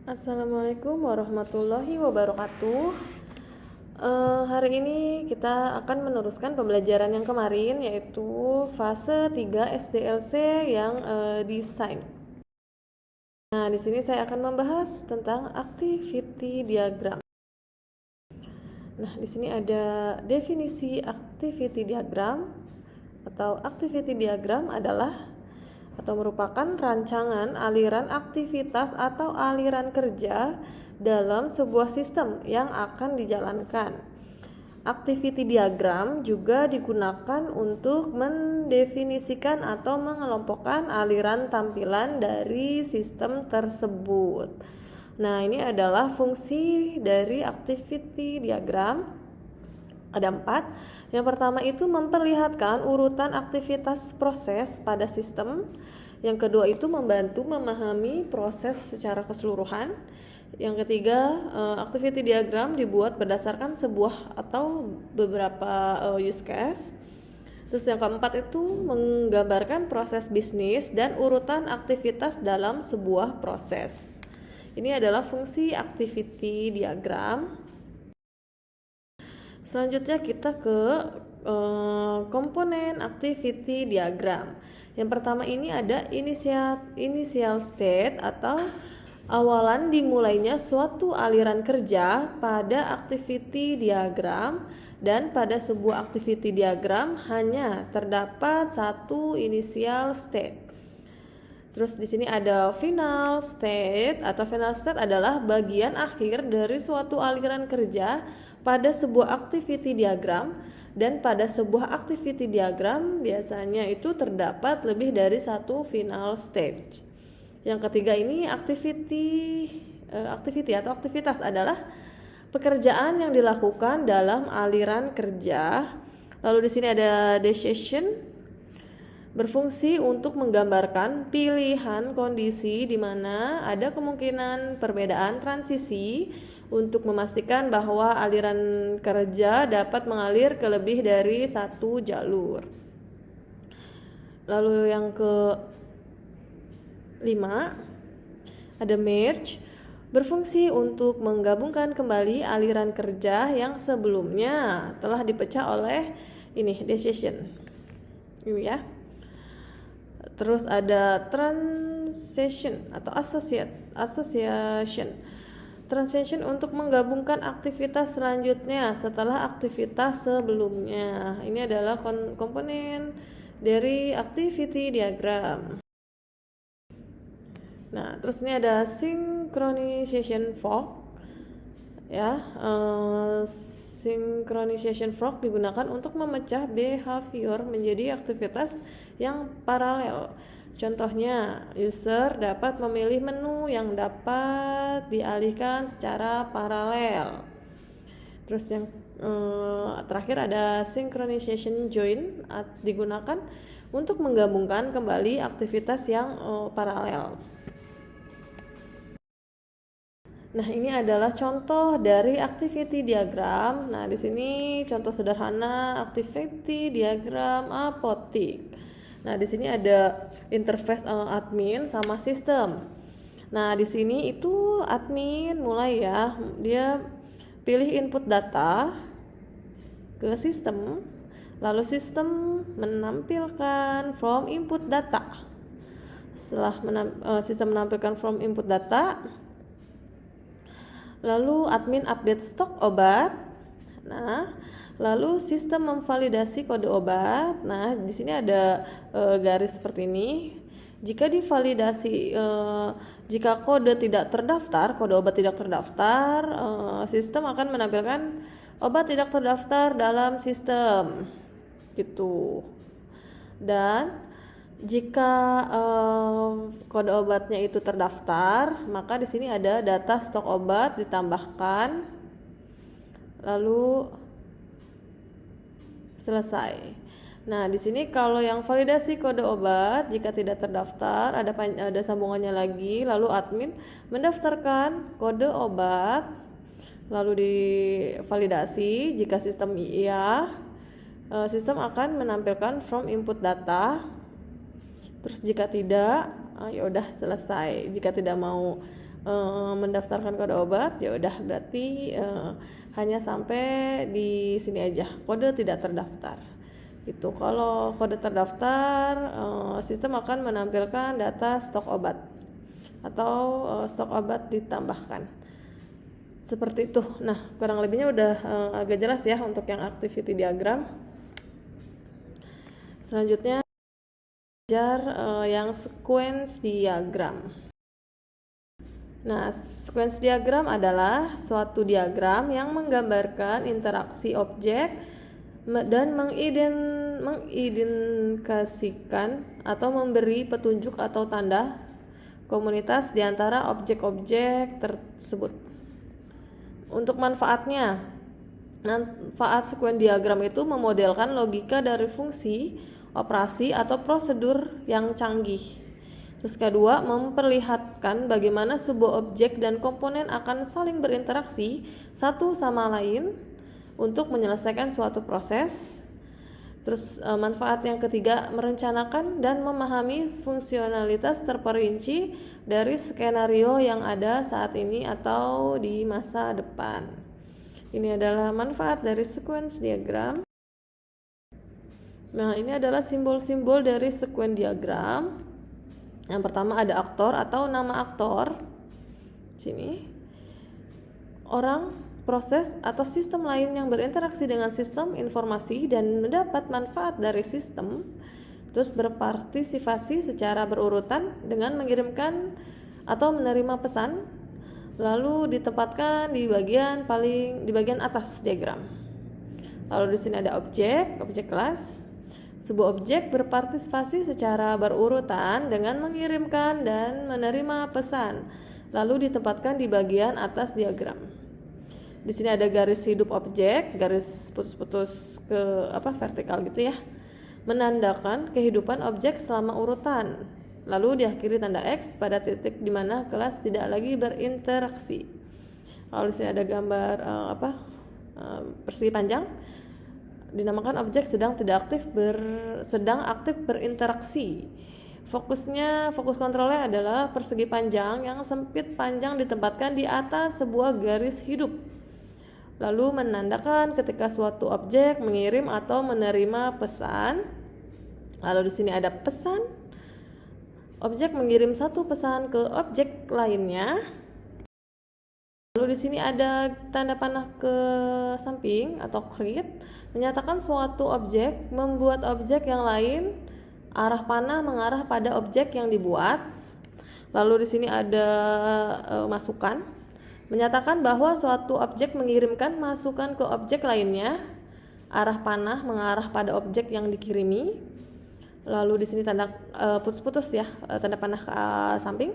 Assalamualaikum warahmatullahi wabarakatuh. Hari ini kita akan meneruskan pembelajaran yang kemarin, yaitu fase 3 SDLC yang desain. Nah, di sini saya akan membahas tentang activity diagram. Nah, di sini ada definisi activity diagram atau activity diagram adalah atau merupakan rancangan aliran aktivitas atau aliran kerja dalam sebuah sistem yang akan dijalankan. Activity diagram juga digunakan untuk mendefinisikan atau mengelompokkan aliran tampilan dari sistem tersebut. Nah, ini adalah fungsi dari activity diagram. Ada 4. Yang pertama itu memperlihatkan urutan aktivitas proses pada sistem. Yang kedua itu membantu memahami proses secara keseluruhan. Yang ketiga, activity diagram dibuat berdasarkan sebuah atau beberapa use case. Terus yang keempat itu menggambarkan proses bisnis dan urutan aktivitas dalam sebuah proses. Ini adalah fungsi activity diagram. Selanjutnya kita ke komponen activity diagram. Yang pertama ini ada initial state atau awalan dimulainya suatu aliran kerja pada activity diagram, dan pada sebuah activity diagram hanya terdapat satu initial state. Terus di sini ada final state atau final state adalah bagian akhir dari suatu aliran kerja pada sebuah activity diagram, dan pada sebuah activity diagram biasanya itu terdapat lebih dari satu final stage. Yang ketiga ini activity atau aktivitas adalah pekerjaan yang dilakukan dalam aliran kerja. Lalu di sini ada decision, berfungsi untuk menggambarkan pilihan kondisi di mana ada kemungkinan perbedaan transisi untuk memastikan bahwa aliran kerja dapat mengalir ke lebih dari satu jalur. Lalu yang ke-5 ada merge, berfungsi untuk menggabungkan kembali aliran kerja yang sebelumnya telah dipecah oleh decision. Ini ya. Terus ada transition atau association. Transition untuk menggabungkan aktivitas selanjutnya setelah aktivitas sebelumnya. Ini adalah komponen dari activity diagram. Nah, terus ini ada synchronization fork. Ya, synchronization fork digunakan untuk memecah behavior menjadi aktivitas yang paralel. Contohnya, user dapat memilih menu yang dapat dialihkan secara paralel. Terus yang terakhir ada synchronization join, digunakan untuk menggabungkan kembali aktivitas yang paralel. Nah, ini adalah contoh dari activity diagram. Nah, di sini contoh sederhana activity diagram apotik. Nah, di sini ada interface admin sama sistem. Nah, di sini itu admin mulai ya, dia pilih input data ke sistem, lalu sistem menampilkan from input data. Setelah sistem menampilkan from input data, lalu admin update stok obat. Nah, lalu sistem memvalidasi kode obat. Nah, di sini ada garis seperti ini. Jika divalidasi, jika kode tidak terdaftar, kode obat tidak terdaftar, sistem akan menampilkan obat tidak terdaftar dalam sistem, gitu. Dan jika kode obatnya itu terdaftar, maka di sini ada data stok obat ditambahkan, lalu selesai. Nah, di sini kalau yang validasi kode obat jika tidak terdaftar, ada sambungannya lagi, lalu admin mendaftarkan kode obat, lalu divalidasi. Jika sistem iya, sistem akan menampilkan from input data. Terus jika tidak, ya udah selesai. Jika tidak mau mendaftarkan kode obat, ya udah berarti hanya sampai di sini aja, kode tidak terdaftar gitu. Kalau kode terdaftar, sistem akan menampilkan data stok obat atau stok obat ditambahkan seperti itu. Nah, kurang lebihnya udah agak jelas ya untuk yang activity diagram. Selanjutnya belajar yang sequence diagram. Nah, sequence diagram adalah suatu diagram yang menggambarkan interaksi objek dan mengidentifikasikan atau memberi petunjuk atau tanda komunitas di antara objek-objek tersebut. Untuk manfaat sequence diagram itu memodelkan logika dari fungsi, operasi, atau prosedur yang canggih. Terus kedua, memperlihatkan bagaimana sebuah objek dan komponen akan saling berinteraksi satu sama lain untuk menyelesaikan suatu proses. Terus manfaat yang ketiga, merencanakan dan memahami fungsionalitas terperinci dari skenario yang ada saat ini atau di masa depan. Ini adalah manfaat dari sequence diagram. Nah, ini adalah simbol-simbol dari sequence diagram. Yang pertama ada aktor atau nama aktor. Sini. Orang, proses atau sistem lain yang berinteraksi dengan sistem informasi dan mendapat manfaat dari sistem, terus berpartisipasi secara berurutan dengan mengirimkan atau menerima pesan, lalu ditempatkan di bagian atas diagram. Lalu di sini ada objek kelas. Sebuah objek berpartisipasi secara berurutan dengan mengirimkan dan menerima pesan, lalu ditempatkan di bagian atas diagram. Di sini ada garis hidup objek, garis putus-putus ke vertikal gitu ya, menandakan kehidupan objek selama urutan. Lalu diakhiri tanda X pada titik di mana kelas tidak lagi berinteraksi. Kalau di sini ada gambar persegi panjang, dinamakan objek sedang aktif berinteraksi. Fokus kontrolnya adalah persegi panjang yang sempit panjang ditempatkan di atas sebuah garis hidup, lalu menandakan ketika suatu objek mengirim atau menerima pesan. Lalu di sini ada pesan. Objek mengirim satu pesan ke objek lainnya. Lalu di sini ada tanda panah ke samping atau krit, menyatakan suatu objek membuat objek yang lain, arah panah mengarah pada objek yang dibuat. Lalu di sini ada masukan, menyatakan bahwa suatu objek mengirimkan masukan ke objek lainnya, arah panah mengarah pada objek yang dikirimi. Lalu di sini tanda putus-putus ya, tanda panah ke samping.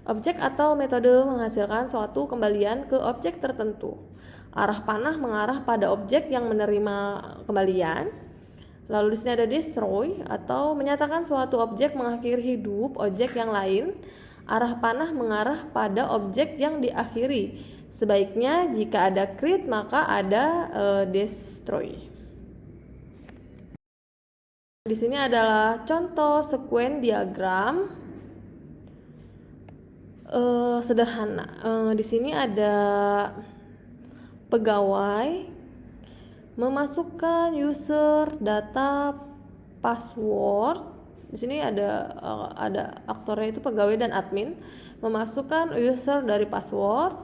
Objek atau metode menghasilkan suatu kembalian ke objek tertentu. Arah panah mengarah pada objek yang menerima kembalian. Lalu di sini ada destroy atau menyatakan suatu objek mengakhiri hidup objek yang lain. Arah panah mengarah pada objek yang diakhiri. Sebaiknya jika ada create maka ada destroy. Di sini adalah contoh sequence diagram sederhana. Di sini ada pegawai memasukkan user, data, password. Di sini ada aktornya itu pegawai dan admin memasukkan user dari password.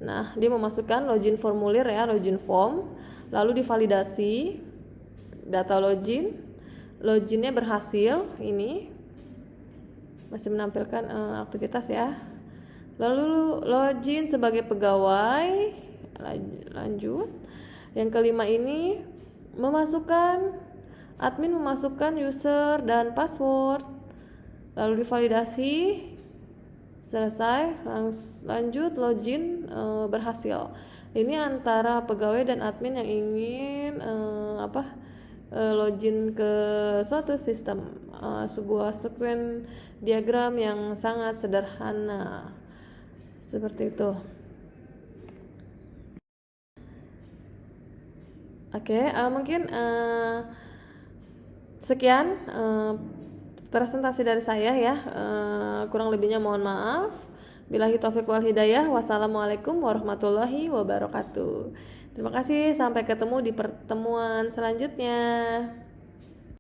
Nah, dia memasukkan login formulir ya, login form, lalu divalidasi data loginnya berhasil. Ini masih menampilkan aktivitas ya. Lalu login sebagai pegawai, lanjut. Yang kelima ini admin memasukkan user dan password, lalu divalidasi, selesai, lanjut login berhasil. Ini antara pegawai dan admin yang ingin login ke suatu sistem. Sebuah sequence diagram yang sangat sederhana seperti itu. Oke, mungkin sekian presentasi dari saya ya. Kurang lebihnya mohon maaf. Billahi taufiq wal hidayah. Wassalamualaikum warahmatullahi wabarakatuh. Terima kasih, sampai ketemu di pertemuan selanjutnya.